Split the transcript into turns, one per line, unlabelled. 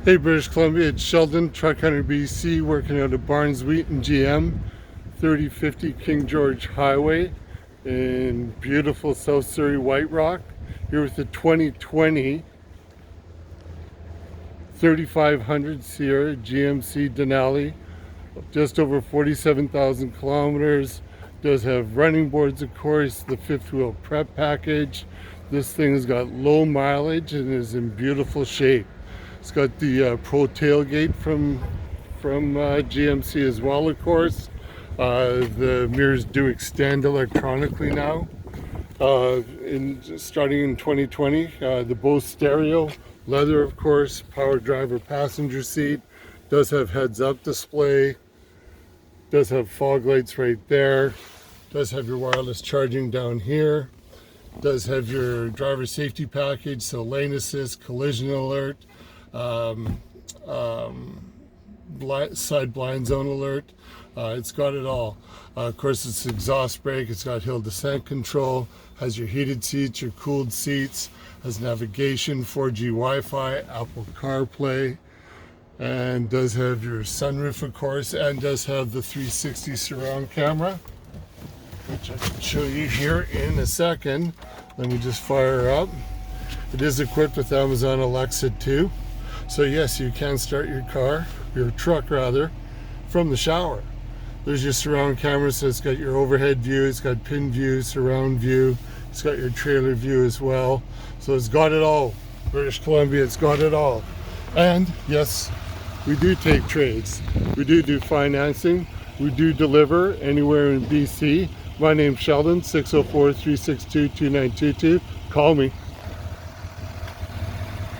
Hey British Columbia, it's Sheldon, Truck Hunter BC, working out of Barnes Wheaton GM, 3050 King George Highway in beautiful South Surrey White Rock. Here with the 2020 3500 Sierra GMC Denali, just over 47,000 kilometers. Does have running boards, of course, the fifth wheel prep package. This thing's got low mileage and is in beautiful shape. It's got the Pro tailgate from GMC as well, of course. The mirrors do extend electronically now. Starting in 2020, the Bose stereo, leather, of course, power driver passenger seat. Does have heads-up display. Does have fog lights right there. Does have your wireless charging down here. Does have your driver safety package, so lane assist, collision alert, side blind zone alert. It's got it all. Of course, it's exhaust brake. It's got hill descent control. Has your heated seats, your cooled seats. Has navigation, 4G Wi-Fi, Apple CarPlay, and does have your sunroof, of course, and does have the 360 surround camera, which I can show you here in a second. Let me just fire her up. It is equipped with Amazon Alexa too. So yes, you can start your car, your truck rather, from the shower. There's your surround camera, so it's got your overhead view, it's got pin view, surround view, it's got your trailer view as well. So it's got it all. British Columbia, it's got it all. And yes, we do take trades. We do financing. We do deliver anywhere in BC. My name's Sheldon, 604-362-2922. Call me.